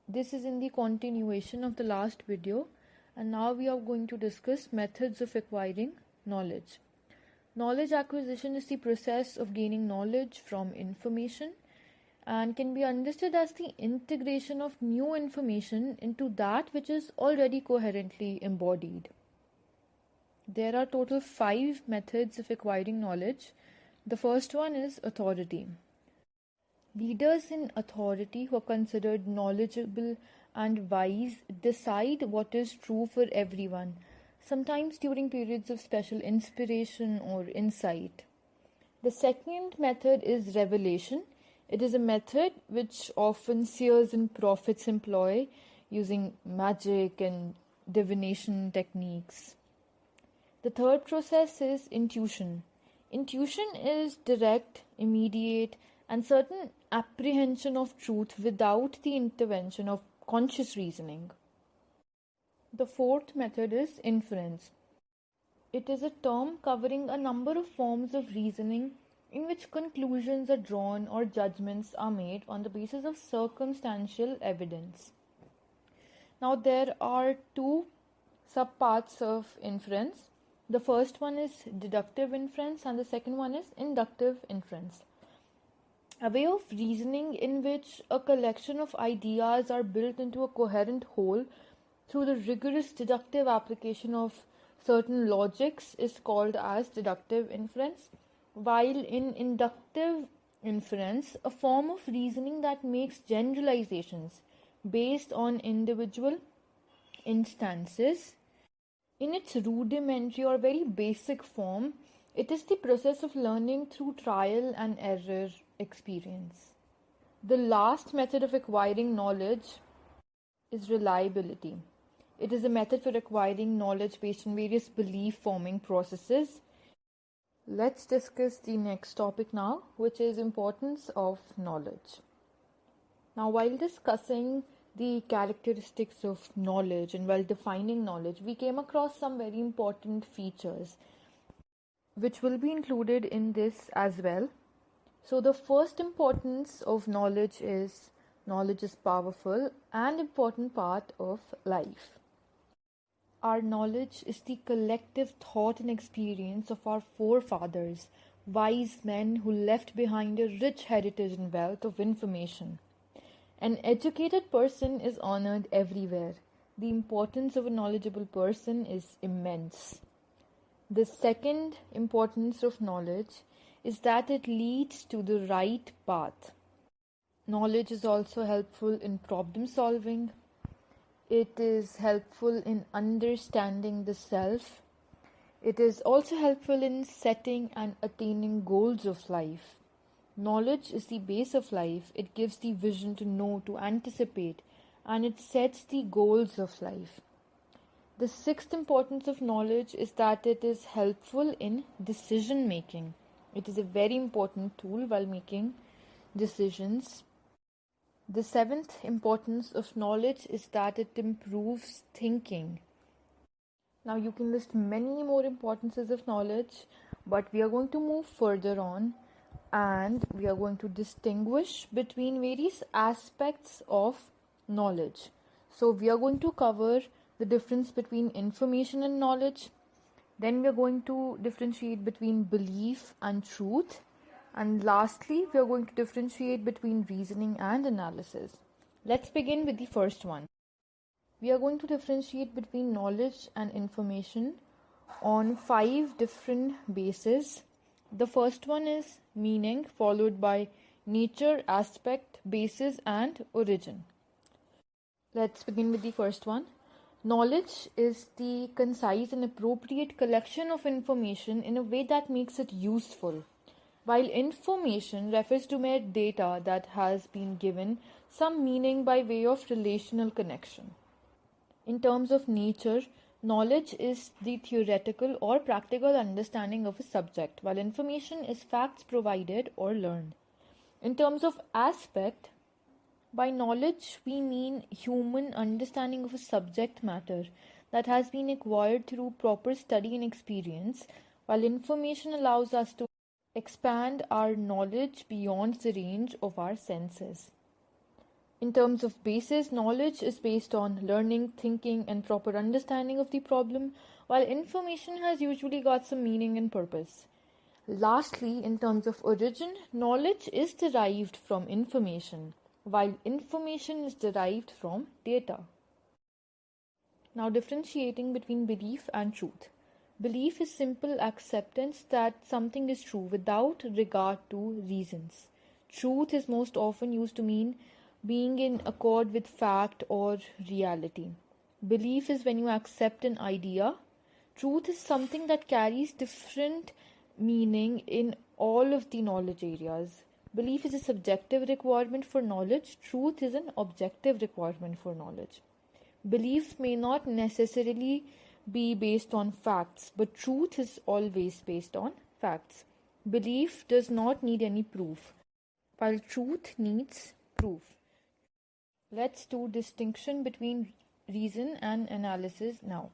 This is in the continuation of the last video, and now we are going to discuss methods of acquiring knowledge. Knowledge acquisition is the process of gaining knowledge from information and can be understood as the integration of new information into that which is already coherently embodied. There are total 5 methods of acquiring knowledge. The first one is authority. Leaders in authority who are considered knowledgeable and wise decide what is true for everyone, sometimes during periods of special inspiration or insight. The second method is revelation. It is a method which often seers and prophets employ using magic and divination techniques. The third process is intuition. Intuition is direct, immediate, and certain apprehension of truth without the intervention of conscious reasoning. The fourth method is inference. It is a term covering a number of forms of reasoning in which conclusions are drawn or judgments are made on the basis of circumstantial evidence. Now there are 2 subparts of inference. The first one is deductive inference and the second one is inductive inference. A way of reasoning in which a collection of ideas are built into a coherent whole through the rigorous deductive application of certain logics is called as deductive inference, while in inductive inference, a form of reasoning that makes generalizations based on individual instances. In its rudimentary or very basic form, it is the process of learning through trial and error experience. The last method of acquiring knowledge is reliability. It is a method for acquiring knowledge based on various belief-forming processes. Let's discuss the next topic now, which is importance of knowledge. Now, while discussing the characteristics of knowledge and while defining knowledge, we came across some very important features which will be included in this as well. So the first importance of knowledge is powerful and important part of life. Our knowledge is the collective thought and experience of our forefathers, wise men who left behind a rich heritage and wealth of information. An educated person is honored everywhere. The importance of a knowledgeable person is immense. The second importance of knowledge is that it leads to the right path. Knowledge is also helpful in problem solving. It is helpful in understanding the self. It is also helpful in setting and attaining goals of life. Knowledge is the base of life. It gives the vision to know, to anticipate, and it sets the goals of life. The sixth importance of knowledge is that it is helpful in decision making. It is a very important tool while making decisions. The seventh importance of knowledge is that it improves thinking. Now you can list many more importances of knowledge, but we are going to move further on and we are going to distinguish between various aspects of knowledge. So we are going to cover the difference between information and knowledge. Then we are going to differentiate between belief and truth. And lastly, we are going to differentiate between reasoning and analysis. Let's begin with the first one. We are going to differentiate between knowledge and information on 5 different bases. The first one is meaning, followed by nature, aspect, basis, and origin. Let's begin with the first one. Knowledge is the concise and appropriate collection of information in a way that makes it useful, while information refers to mere data that has been given some meaning by way of relational connection. In terms of nature, knowledge is the theoretical or practical understanding of a subject, while information is facts provided or learned. In terms of aspect, by knowledge we mean human understanding of a subject matter that has been acquired through proper study and experience, while information allows us to expand our knowledge beyond the range of our senses. In terms of basis, knowledge is based on learning, thinking, and proper understanding of the problem, while information has usually got some meaning and purpose. Lastly, in terms of origin, knowledge is derived from information, while information is derived from data. Now, differentiating between belief and truth. Belief is simple acceptance that something is true without regard to reasons. Truth is most often used to mean being in accord with fact or reality. Belief is when you accept an idea. Truth is something that carries different meaning in all of the knowledge areas. Belief is a subjective requirement for knowledge. Truth is an objective requirement for knowledge. Beliefs may not necessarily be based on facts, but truth is always based on facts. Belief does not need any proof, while truth needs proof. Let's do distinction between reason and analysis now.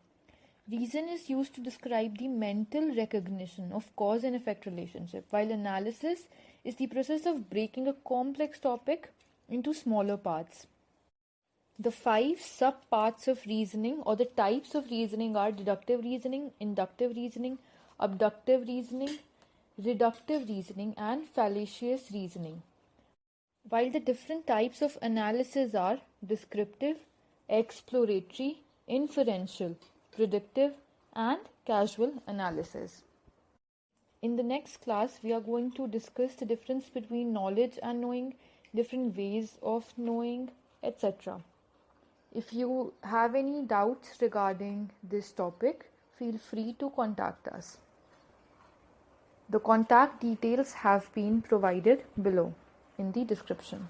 Reason is used to describe the mental recognition of cause and effect relationship, while analysis is the process of breaking a complex topic into smaller parts. The 5 sub-parts of reasoning or the types of reasoning are deductive reasoning, inductive reasoning, abductive reasoning, reductive reasoning, and fallacious reasoning. While the different types of analysis are descriptive, exploratory, inferential, predictive, and causal analysis. In the next class, we are going to discuss the difference between knowledge and knowing, different ways of knowing, etc. If you have any doubts regarding this topic, feel free to contact us. The contact details have been provided below in the description.